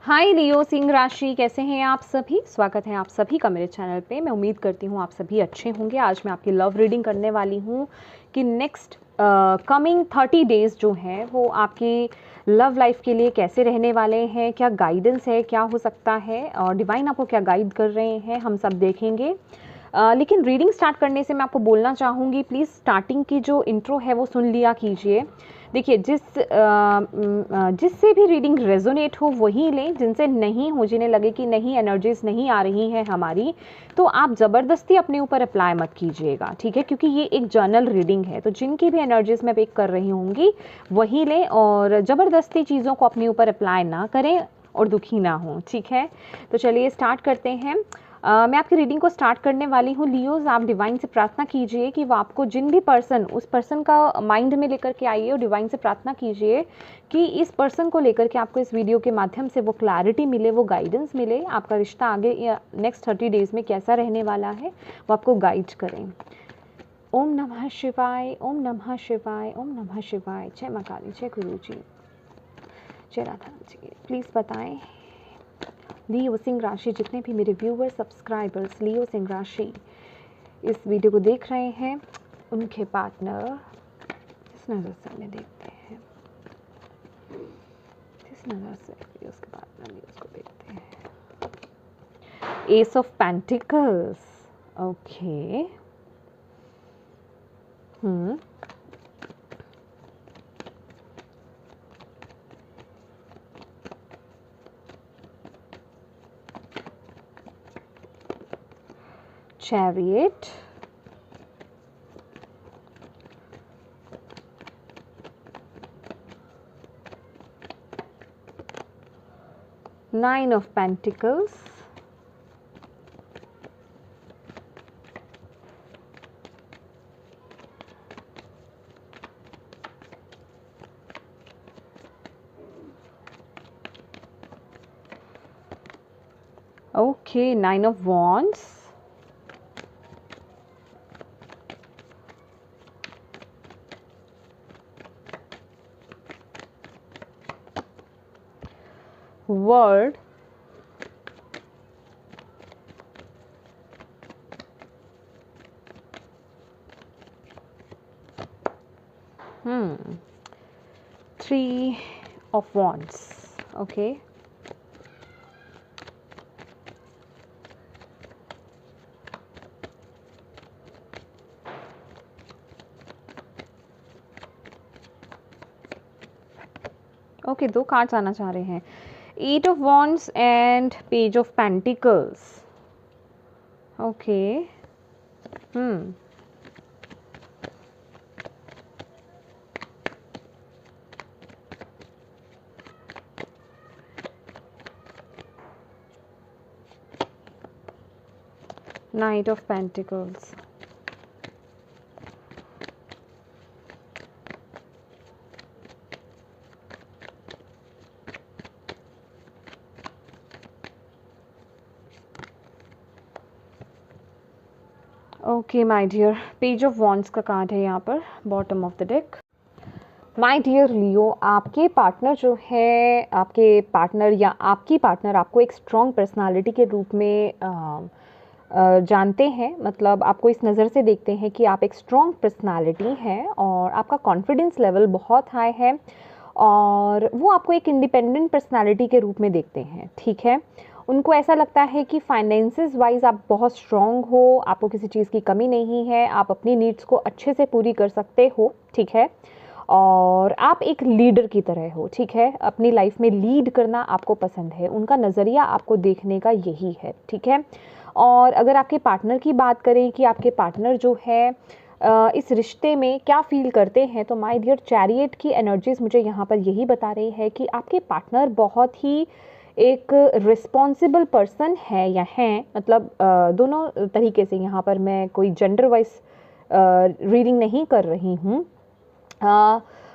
हाय लियो सिंह राशि, कैसे हैं आप सभी। स्वागत है आप सभी का मेरे चैनल पे। मैं उम्मीद करती हूँ आप सभी अच्छे होंगे। आज मैं आपकी लव रीडिंग करने वाली हूँ कि नेक्स्ट कमिंग 30 डेज़ जो हैं वो आपकी लव लाइफ के लिए कैसे रहने वाले हैं, क्या गाइडेंस है, क्या हो सकता है और डिवाइन आपको क्या गाइड कर रहे हैं, हम सब देखेंगे। लेकिन रीडिंग स्टार्ट करने से मैं आपको बोलना चाहूँगी, प्लीज़ स्टार्टिंग की जो इंट्रो है वो सुन लिया कीजिए। देखिए, जिससे भी रीडिंग रेजोनेट हो वही लें, जिनसे नहीं हो, जिन्हें लगे कि नहीं एनर्जीज नहीं आ रही हैं हमारी, तो आप ज़बरदस्ती अपने ऊपर अप्लाई मत कीजिएगा, ठीक है, क्योंकि ये एक जर्नल रीडिंग है। तो जिनकी भी एनर्जीज मैं पिक कर रही होंगी वही लें और ज़बरदस्ती चीज़ों को अपने ऊपर अप्लाई ना करें और दुखी ना हो, ठीक है। तो चलिए स्टार्ट करते हैं। मैं आपकी रीडिंग को स्टार्ट करने वाली हूँ। लियोज, आप डिवाइन से प्रार्थना कीजिए कि वो आपको जिन भी पर्सन, उस पर्सन का माइंड में लेकर के आइए और डिवाइन से प्रार्थना कीजिए कि इस पर्सन को लेकर के आपको इस वीडियो के माध्यम से वो क्लैरिटी मिले, वो गाइडेंस मिले, आपका रिश्ता आगे या नेक्स्ट 30 डेज़ में कैसा रहने वाला है वो आपको गाइड करें। ओम नमः शिवाय, ओम नमः शिवाय, ओम नमः शिवाय। जय माँ काली, जय गुरु जी, जय राधा जी। प्लीज़ बताएं लियो सिंह राशि, जितने भी मेरे व्यूवर्स सब्सक्राइबर्स लियो सिंह राशि इस वीडियो को देख रहे हैं, उनके पार्टनर किस नज़र से हमें देखते हैं, किस नज़र से लियोस के पार्टनर लियोस को देखते हैं। S of pentacles, okay. Chariot, Nine of Pentacles, okay, Nine of Wands, World, Three of Wands, okay. Okay, दो कार्ड्स आना चाह रहे हैं, eight of wands and page of pentacles, okay. Knight of pentacles, okay my dear, page of wands का card है यहाँ पर, bottom of the deck. My dear Leo, आपके पार्टनर जो है, आपके पार्टनर या आपकी पार्टनर आपको एक स्ट्रॉन्ग पर्सनालिटी के रूप में जानते हैं। मतलब आपको इस नज़र से देखते हैं कि आप एक स्ट्रॉन्ग पर्सनालिटी हैं और आपका कॉन्फिडेंस लेवल बहुत हाई है और वो आपको एक इंडिपेंडेंट पर्सनालिटी के रूप में देखते हैं, ठीक है। उनको ऐसा लगता है कि फाइनेंसेस वाइज आप बहुत स्ट्रॉन्ग हो, आपको किसी चीज़ की कमी नहीं है, आप अपनी नीड्स को अच्छे से पूरी कर सकते हो, ठीक है, और आप एक लीडर की तरह हो, ठीक है। अपनी लाइफ में लीड करना आपको पसंद है, उनका नज़रिया आपको देखने का यही है, ठीक है। और अगर आपके पार्टनर की बात करें कि आपके पार्टनर जो है इस रिश्ते में क्या फील करते हैं, तो माय डियर, चैरियट की एनर्जीज मुझे यहाँ पर यही बता रही है कि आपके पार्टनर बहुत ही एक रिस्पॉन्सिबल पर्सन है या हैं, मतलब दोनों तरीके से। यहाँ पर मैं कोई जेंडर वाइज रीडिंग नहीं कर रही हूँ।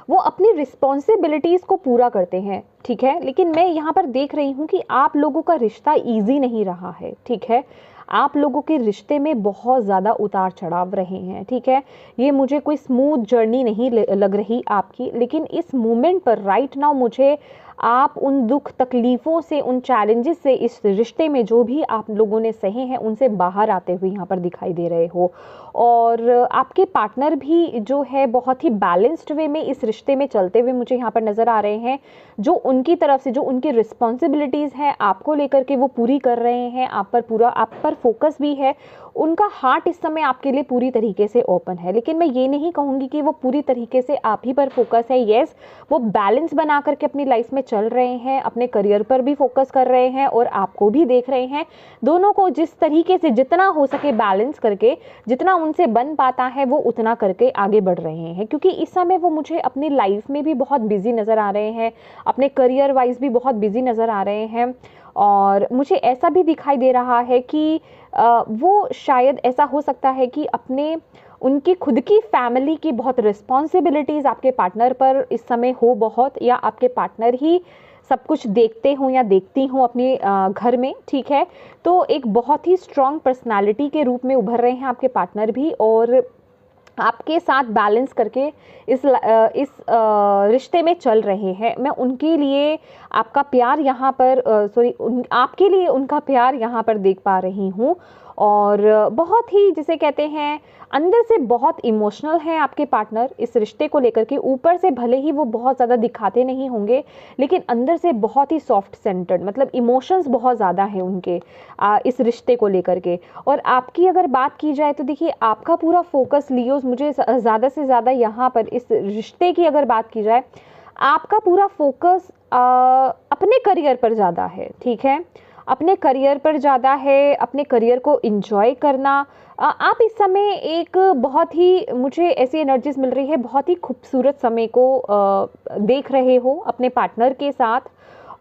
वो अपनी रिस्पॉन्सिबिलिटीज़ को पूरा करते हैं, ठीक है। लेकिन मैं यहाँ पर देख रही हूँ कि आप लोगों का रिश्ता ईजी नहीं रहा है, ठीक है। आप लोगों के रिश्ते में बहुत ज़्यादा उतार चढ़ाव रहे हैं, ठीक है। ये मुझे कोई स्मूथ जर्नी नहीं लग रही आपकी, लेकिन इस मोमेंट पर राइट नाउ मुझे आप उन दुख तकलीफ़ों से, उन चैलेंजेस से, इस रिश्ते में जो भी आप लोगों ने सहे हैं उनसे बाहर आते हुए यहाँ पर दिखाई दे रहे हो। और आपके पार्टनर भी जो है बहुत ही बैलेंस्ड वे में इस रिश्ते में चलते हुए मुझे यहाँ पर नज़र आ रहे हैं। जो उनकी तरफ से जो उनकी रिस्पॉन्सिबिलिटीज़ हैं आपको लेकर के वो पूरी कर रहे हैं, आप पर फोकस भी है। उनका हार्ट इस समय आपके लिए पूरी तरीके से ओपन है, लेकिन मैं ये नहीं कहूँगी कि वो पूरी तरीके से आप ही पर फोकस है। येस, वो बैलेंस बना करके अपनी लाइफ में चल रहे हैं, अपने करियर पर भी फोकस कर रहे हैं और आपको भी देख रहे हैं। दोनों को जिस तरीके से जितना हो सके बैलेंस करके, जितना उनसे बन पाता है वो उतना करके आगे बढ़ रहे हैं, क्योंकि इस समय वो मुझे अपनी लाइफ में भी बहुत बिजी नज़र आ रहे हैं, अपने करियर वाइज भी बहुत बिजी नज़र आ रहे हैं। और मुझे ऐसा भी दिखाई दे रहा है कि वो शायद ऐसा हो सकता है कि उनकी खुद की फैमिली की बहुत रिस्पॉन्सिबिलिटीज़ आपके पार्टनर पर इस समय हो बहुत, या आपके पार्टनर ही सब कुछ देखते हों या देखती हों अपने घर में, ठीक है। तो एक बहुत ही स्ट्रॉन्ग पर्सनालिटी के रूप में उभर रहे हैं आपके पार्टनर भी, और आपके साथ बैलेंस करके इस रिश्ते में चल रहे हैं। मैं उनके लिए आपका प्यार यहाँ पर आपके लिए उनका प्यार यहाँ पर देख पा रही हूँ। और बहुत ही जिसे कहते हैं अंदर से बहुत इमोशनल है आपके पार्टनर इस रिश्ते को लेकर के। ऊपर से भले ही वो बहुत ज़्यादा दिखाते नहीं होंगे, लेकिन अंदर से बहुत ही सॉफ्ट सेंटर्ड, मतलब इमोशंस बहुत ज़्यादा हैं उनके इस रिश्ते को लेकर के। और आपकी अगर बात की जाए तो देखिए, आपका पूरा फोकस लियोस, मुझे ज़्यादा से ज़्यादा यहाँ पर इस रिश्ते की अगर बात की जाए, आपका पूरा फोकस अपने करियर पर ज़्यादा है, ठीक है। अपने करियर पर ज़्यादा है, अपने करियर को एंजॉय करना। आप इस समय एक बहुत ही, मुझे ऐसी एनर्जीज मिल रही है, बहुत ही खूबसूरत समय को देख रहे हो अपने पार्टनर के साथ,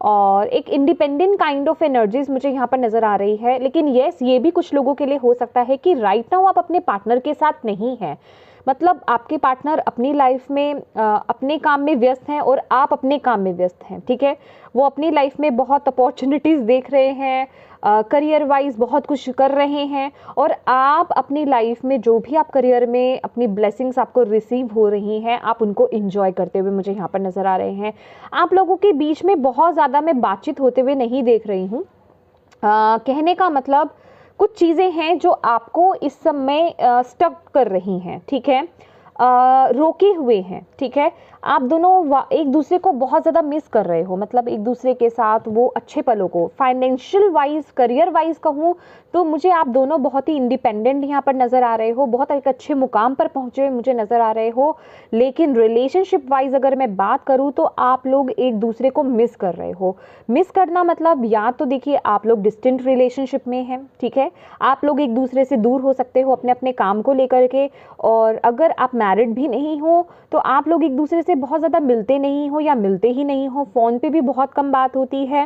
और एक इंडिपेंडेंट काइंड ऑफ एनर्जीज मुझे यहाँ पर नज़र आ रही है। लेकिन येस, ये भी कुछ लोगों के लिए हो सकता है कि राइट नाउ आप अपने पार्टनर के साथ नहीं हैं, मतलब आपके पार्टनर अपनी लाइफ में अपने काम में व्यस्त हैं और आप अपने काम में व्यस्त हैं, ठीक है। वो अपनी लाइफ में बहुत अपॉर्चुनिटीज़ देख रहे हैं, करियर वाइज बहुत कुछ कर रहे हैं, और आप अपनी लाइफ में जो भी आप करियर में अपनी ब्लेसिंग्स आपको रिसीव हो रही हैं, आप उनको एंजॉय करते हुए मुझे यहाँ पर नज़र आ रहे हैं। आप लोगों के बीच में बहुत ज़्यादा मैं बातचीत होते हुए नहीं देख रही हूँ। कहने का मतलब, कुछ चीज़ें हैं जो आपको इस समय स्टक कर रही हैं, ठीक है, रोके हुए हैं, ठीक है। आप दोनों एक दूसरे को बहुत ज़्यादा मिस कर रहे हो, मतलब एक दूसरे के साथ वो अच्छे पलों को, फाइनेंशियल वाइज, करियर वाइज कहूँ तो मुझे आप दोनों बहुत ही इंडिपेंडेंट यहाँ पर नज़र आ रहे हो, बहुत एक अच्छे मुकाम पर पहुँचे हुए मुझे नज़र आ रहे हो। लेकिन रिलेशनशिप वाइज अगर मैं बात करूँ तो आप लोग एक दूसरे को मिस कर रहे हो। मिस करना मतलब, या तो देखिए आप लोग डिस्टेंट रिलेशनशिप में हैं, ठीक है, आप लोग एक दूसरे से दूर हो सकते हो अपने अपने काम को लेकर के, और अगर आप मैरिड भी नहीं हो तो आप लोग एक दूसरे से बहुत ज़्यादा मिलते नहीं हो या मिलते ही नहीं हो, फ़ोन पे भी बहुत कम बात होती है,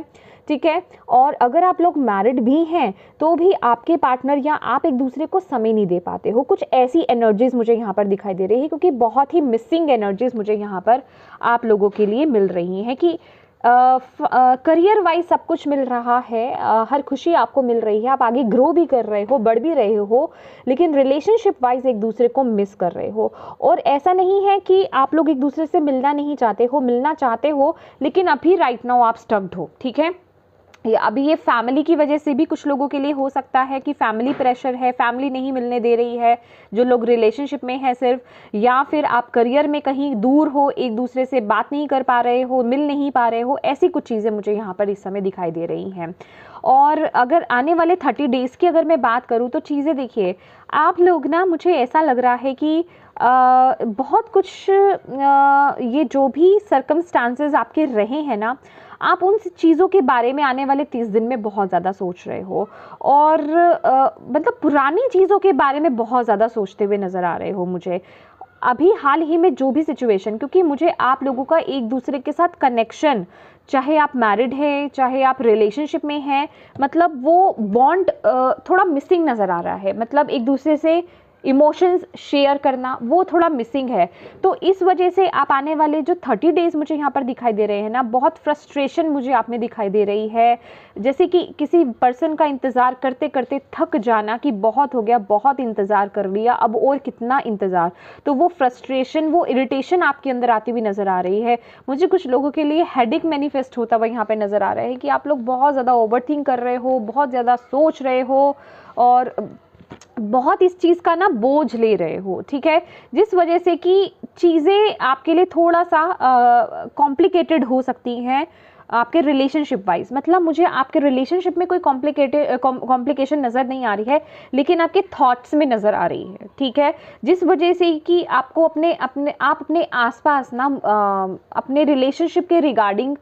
ठीक है। और अगर आप लोग मैरिड भी हैं तो भी आपके पार्टनर या आप एक दूसरे को समय नहीं दे पाते हो। कुछ ऐसी एनर्जीज मुझे यहाँ पर दिखाई दे रही है, क्योंकि बहुत ही मिसिंग एनर्जीज मुझे यहाँ पर आप लोगों के लिए मिल रही हैं कि करियर वाइज सब कुछ मिल रहा है, हर खुशी आपको मिल रही है, आप आगे ग्रो भी कर रहे हो, बढ़ भी रहे हो, लेकिन रिलेशनशिप वाइज एक दूसरे को मिस कर रहे हो। और ऐसा नहीं है कि आप लोग एक दूसरे से मिलना नहीं चाहते हो, मिलना चाहते हो, लेकिन अभी राइट नाउ आप स्टक्ड हो, ठीक है। अभी ये फैमिली की वजह से भी कुछ लोगों के लिए हो सकता है कि फैमिली प्रेशर है, फैमिली नहीं मिलने दे रही है जो लोग रिलेशनशिप में है सिर्फ, या फिर आप करियर में कहीं दूर हो, एक दूसरे से बात नहीं कर पा रहे हो, मिल नहीं पा रहे हो, ऐसी कुछ चीज़ें मुझे यहाँ पर इस समय दिखाई दे रही हैं। और अगर आने वाले 30 डेज़ की अगर मैं बात करूँ तो चीज़ें देखिए, आप लोग ना, मुझे ऐसा लग रहा है कि बहुत कुछ ये जो भी सर्कमस्टांसेस आपके रहे हैं ना, आप उन चीज़ों के बारे में आने वाले 30 दिन में बहुत ज़्यादा सोच रहे हो, और मतलब पुरानी चीज़ों के बारे में बहुत ज़्यादा सोचते हुए नज़र आ रहे हो मुझे अभी हाल ही में जो भी सिचुएशन, क्योंकि मुझे आप लोगों का एक दूसरे के साथ कनेक्शन, चाहे आप मैरिड हैं चाहे आप रिलेशनशिप में हैं, मतलब वो बॉन्ड थोड़ा मिसिंग नज़र आ रहा है। मतलब एक दूसरे से इमोशंस शेयर करना वो थोड़ा मिसिंग है। तो इस वजह से आप आने वाले जो 30 डेज़ मुझे यहाँ पर दिखाई दे रहे हैं ना, बहुत फ्रस्ट्रेशन मुझे आप में दिखाई दे रही है, जैसे कि किसी पर्सन का इंतज़ार करते करते थक जाना कि बहुत हो गया, बहुत इंतज़ार कर लिया, अब और कितना इंतज़ार। तो वो फ्रस्ट्रेशन, वो इरिटेशन आपके अंदर आती हुई नज़र आ रही है। मुझे कुछ लोगों के लिए हेडेक मैनिफेस्ट होता हुआ यहाँ पर नज़र आ रहा है कि आप लोग बहुत ज़्यादा ओवरथिंक कर रहे हो, बहुत ज़्यादा सोच रहे हो और बहुत इस चीज़ का ना बोझ ले रहे हो, ठीक है, जिस वजह से कि चीज़ें आपके लिए थोड़ा सा कॉम्प्लिकेटेड हो सकती हैं आपके रिलेशनशिप वाइज। मतलब मुझे आपके रिलेशनशिप में कोई कॉम्प्लिकेशन नज़र नहीं आ रही है, लेकिन आपके थॉट्स में नज़र आ रही है, ठीक है, जिस वजह से कि आपको अपने आसपास ना अपने रिलेशनशिप के रिगार्डिंग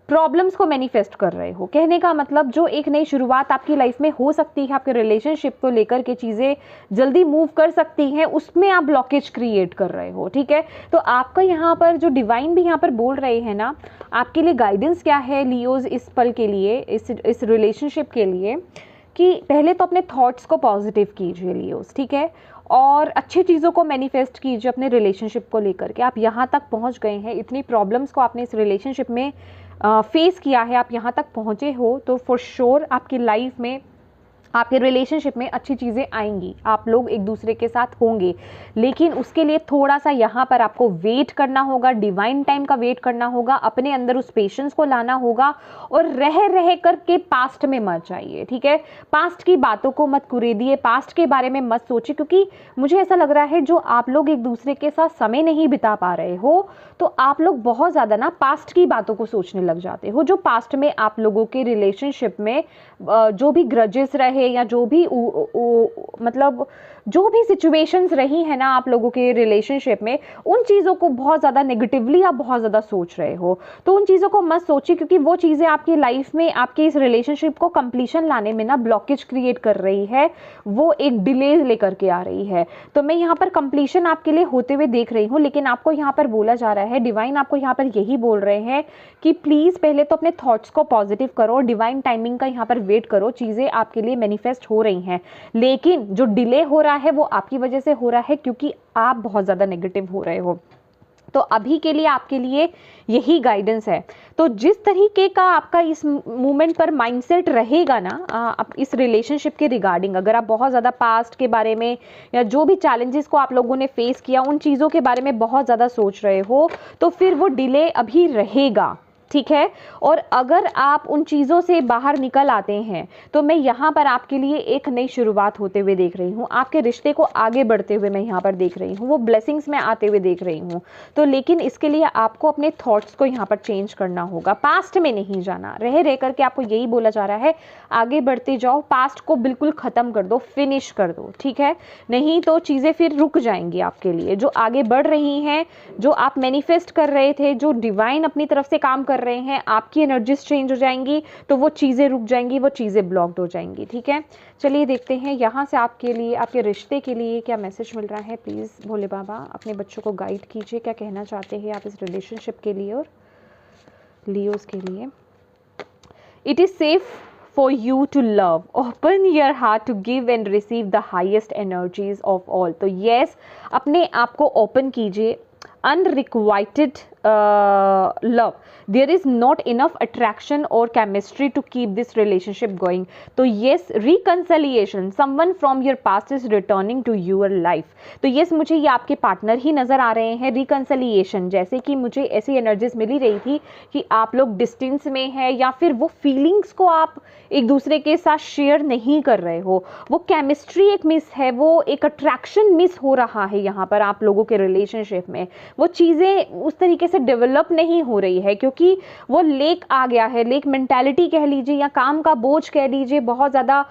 प्रॉब्लम्स को मैनिफेस्ट कर रहे हो। कहने का मतलब जो एक नई शुरुआत आपकी लाइफ में हो सकती है, आपके रिलेशनशिप को लेकर के चीज़ें जल्दी मूव कर सकती हैं, उसमें आप ब्लॉकेज क्रिएट कर रहे हो, ठीक है। तो आपका यहाँ पर जो डिवाइन भी यहाँ पर बोल रहे हैं ना, आपके लिए गाइडेंस क्या है लियोज इस पल के लिए, इस रिलेशनशिप के लिए, कि पहले तो अपने थॉट्स को पॉजिटिव कीजिए लियोज, ठीक है, और अच्छी चीज़ों को मैनिफेस्ट कीजिए अपने रिलेशनशिप को लेकर के। आप यहाँ तक पहुँच गए हैं, इतनी प्रॉब्लम्स को आपने इस रिलेशनशिप में फेस किया है, आप यहाँ तक पहुँचे हो, तो फॉर श्योर आपकी लाइफ में, आपके रिलेशनशिप में अच्छी चीज़ें आएंगी, आप लोग एक दूसरे के साथ होंगे। लेकिन उसके लिए थोड़ा सा यहाँ पर आपको वेट करना होगा, डिवाइन टाइम का वेट करना होगा, अपने अंदर उस पेशेंस को लाना होगा और रह करके पास्ट में मत जाइए, ठीक है। पास्ट की बातों को मत कुरेदिए, पास्ट के बारे में मत सोचिए, क्योंकि मुझे ऐसा लग रहा है जो आप लोग एक दूसरे के साथ समय नहीं बिता पा रहे हो, तो आप लोग बहुत ज़्यादा ना पास्ट की बातों को सोचने लग जाते हो। जो पास्ट में आप लोगों के रिलेशनशिप में जो भी ग्रजेस रहे या जो भी मतलब जो भी सिचुएशंस रही है ना आप लोगों के रिलेशनशिप में, उन चीज़ों को बहुत ज़्यादा नेगेटिवली आप बहुत ज़्यादा सोच रहे हो। तो उन चीज़ों को मत सोचिए, क्योंकि वो चीज़ें आपकी लाइफ में आपके इस रिलेशनशिप को कंप्लीशन लाने में ना ब्लॉकेज क्रिएट कर रही है, वो एक डिले लेकर के आ रही है। तो मैं यहाँ पर कंप्लीशन आपके लिए होते हुए देख रही हूँ, लेकिन आपको यहाँ पर बोला जा रहा है, डिवाइन आपको यहाँ पर यही बोल रहे हैं कि प्लीज़ पहले तो अपने थॉट्स को पॉजिटिव करो, डिवाइन टाइमिंग का यहाँ पर वेट करो, चीज़ें आपके लिए मैनिफेस्ट हो रही हैं। लेकिन जो डिले हो रहा है वो आपकी वजह से हो रहा है, क्योंकि आप बहुत ज़्यादा नेगेटिव हो रहे हो। तो अभी के लिए आपके लिए यही गाइडेंस है। तो जिस तरीके का आपका इस मोमेंट पर माइंडसेट रहेगा ना इस रिलेशनशिप के रिगार्डिंग, अगर आप बहुत ज़्यादा पास्ट के बारे में या जो भी चैलेंजेस को आप लोगों ने फेस किया उन चीज़ों के बारे में बहुत ज़्यादा सोच रहे हो, तो फिर वो डिले अभी रहेगा, ठीक है। और अगर आप उन चीज़ों से बाहर निकल आते हैं तो मैं यहाँ पर आपके लिए एक नई शुरुआत होते हुए देख रही हूँ, आपके रिश्ते को आगे बढ़ते हुए मैं यहाँ पर देख रही हूँ, वो ब्लेसिंग्स में आते हुए देख रही हूँ। तो लेकिन इसके लिए आपको अपने थॉट्स को यहाँ पर चेंज करना होगा, पास्ट में नहीं जाना। रह करके आपको यही बोला जा रहा है, आगे बढ़ते जाओ, पास्ट को बिल्कुल ख़त्म कर दो, फिनिश कर दो, ठीक है। नहीं तो चीज़ें फिर रुक जाएंगी आपके लिए। जो आगे बढ़ रही हैं, जो आप मैनिफेस्ट कर रहे थे, जो डिवाइन अपनी तरफ से काम कर रहे हैं, आपकी एनर्जीज चेंज हो जाएंगी, तो वो चीज़ें रुक जाएंगी, वो चीज़ें ब्लॉक्ड हो जाएंगी, ठीक है। चलिए देखते हैं यहाँ से आपके लिए, आपके रिश्ते के लिए क्या मैसेज मिल रहा है। प्लीज़ भोले बाबा अपने बच्चों को गाइड कीजिए, क्या कहना चाहते हैं आप इस रिलेशनशिप के लिए और लियोस के लिए। It is safe for you to love, open your heart to give and receive the highest energies of all। तो yes, अपने आप को ओपन कीजिए, unrequited love, there is not enough attraction or chemistry to keep this relationship going। तो yes, reconciliation, someone from your past is returning to your life। तो yes, मुझे ये आपके पार्टनर ही नज़र आ रहे हैं। reconciliation, जैसे कि मुझे ऐसी एनर्जीज मिली रही थी कि आप लोग डिस्टेंस में हैं या फिर वो फीलिंग्स को आप एक दूसरे के साथ शेयर नहीं कर रहे हो, वो केमिस्ट्री एक मिस है, वो एक अट्रैक्शन मिस हो रहा है यहाँ पर आप लोगों के रिलेशनशिप में। वो चीज़ें उस तरीके से डेवलप नहीं हो रही है, क्योंकि वो लेक आ गया है, लेक मेंटालिटी कह लीजिए या काम का बोझ कह लीजिए, बहुत ज़्यादा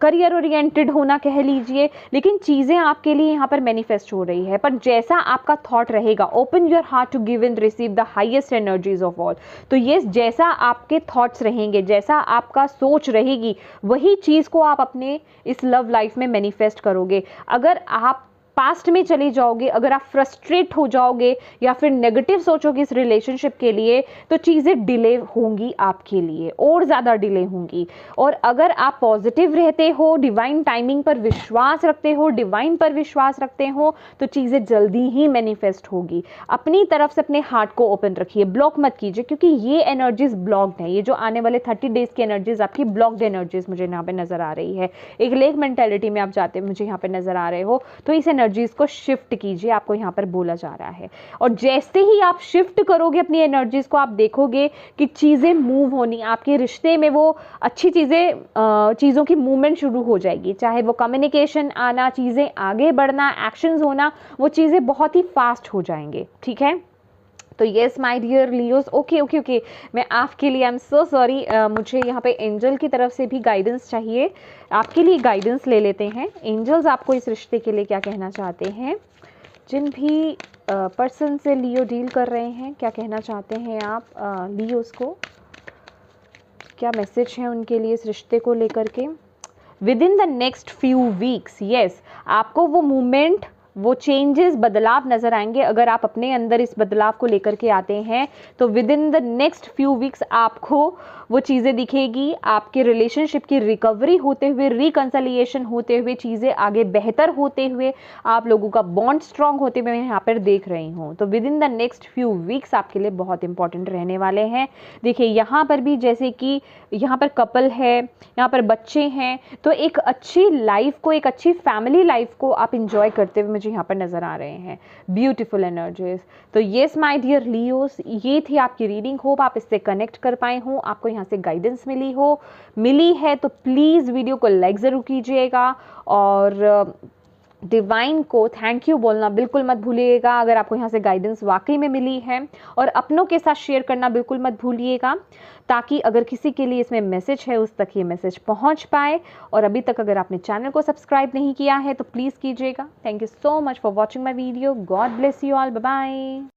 करियर ओरिएंटेड होना कह लीजिए, लेकिन चीज़ें आपके लिए यहाँ पर मैनिफेस्ट हो रही है। पर जैसा आपका थॉट रहेगा, open your heart to give and receive the highest energies of all. तो ये जैसा आपके थॉट्स रहेंगे, जैसा आपका सोच रहेगी, वही चीज़ को आप अपने इस लव लाइफ में मैनिफेस्ट करोगे। अगर आप पास्ट में चले जाओगे, अगर आप फ्रस्ट्रेट हो जाओगे या फिर नेगेटिव सोचोगे इस रिलेशनशिप के लिए, तो चीज़ें डिले होंगी आपके लिए, और ज़्यादा डिले होंगी। और अगर आप पॉजिटिव रहते हो, डिवाइन टाइमिंग पर विश्वास रखते हो, डिवाइन पर विश्वास रखते हो, तो चीज़ें जल्दी ही मैनिफेस्ट होगी। अपनी तरफ से अपने हार्ट को ओपन रखिए, ब्लॉक मत कीजिए, क्योंकि ये एनर्जीज ब्लॉक्ड है। ये जो आने वाले 30 डेज की एनर्जीज आपकी ब्लॉक्ड एनर्जीज मुझे यहाँ पे नजर आ रही है। एक लेक मेंटेलिटी में आप जाते मुझे यहाँ पे नजर आ रहे हो, तो इस एनर्जीज को शिफ्ट कीजिए, आपको यहाँ पर बोला जा रहा है। और जैसे ही आप शिफ्ट करोगे अपनी एनर्जीज को, आप देखोगे कि चीज़ें मूव होनी, आपके रिश्ते में वो अच्छी चीज़ों की मूवमेंट शुरू हो जाएगी। चाहे वो कम्युनिकेशन आना, चीज़ें आगे बढ़ना, एक्शंस होना, वो चीज़ें बहुत ही फास्ट हो जाएंगे। ठीक है, तो yes my dear Leos, okay, मैं आपके लिए, आई एम सो सॉरी, मुझे यहाँ पे एंजल की तरफ से भी गाइडेंस चाहिए। आपके लिए गाइडेंस ले लेते हैं। एंजल्स आपको इस रिश्ते के लिए क्या कहना चाहते हैं? जिन भी पर्सन से लियो डील कर रहे हैं, क्या कहना चाहते हैं आप लियोस को? क्या मैसेज है उनके लिए इस रिश्ते को लेकर के? With in the next few weeks, yes, आपको वो मूवमेंट, वो चेंजेस, बदलाव नज़र आएंगे। अगर आप अपने अंदर इस बदलाव को लेकर के आते हैं, तो with in the next few weeks आपको वो चीज़ें दिखेगी। आपके रिलेशनशिप की रिकवरी होते हुए, रिकंसिलिएशन होते हुए, चीज़ें आगे बेहतर होते हुए, आप लोगों का बॉन्ड स्ट्रांग होते हुए मैं यहाँ पर देख रही हूँ। तो with in the next few weeks आपके लिए बहुत इंपॉर्टेंट रहने वाले हैं। देखिए यहाँ पर भी, जैसे कि यहाँ पर कपल है, यहाँ पर बच्चे हैं, तो एक अच्छी लाइफ को, एक अच्छी फैमिली लाइफ को आप इंजॉय करते हुए मुझे यहाँ पर नज़र आ रहे हैं। Beautiful energies. तो येस माय डियर लियोस, ये थी आपकी रीडिंग। होप आप इससे कनेक्ट कर पाए हों, आपको यहाँ से गाइडेंस मिली है तो प्लीज़ वीडियो को लाइक ज़रूर कीजिएगा, और डिवाइन को थैंक यू बोलना बिल्कुल मत भूलिएगा अगर आपको यहाँ से गाइडेंस वाकई में मिली है, और अपनों के साथ शेयर करना बिल्कुल मत भूलिएगा, ताकि अगर किसी के लिए इसमें मैसेज है उस तक ये मैसेज पहुँच पाए। और अभी तक अगर आपने चैनल को सब्सक्राइब नहीं किया है तो प्लीज़ कीजिएगा। Thank you so much for watching my video. God bless you all, bye bye.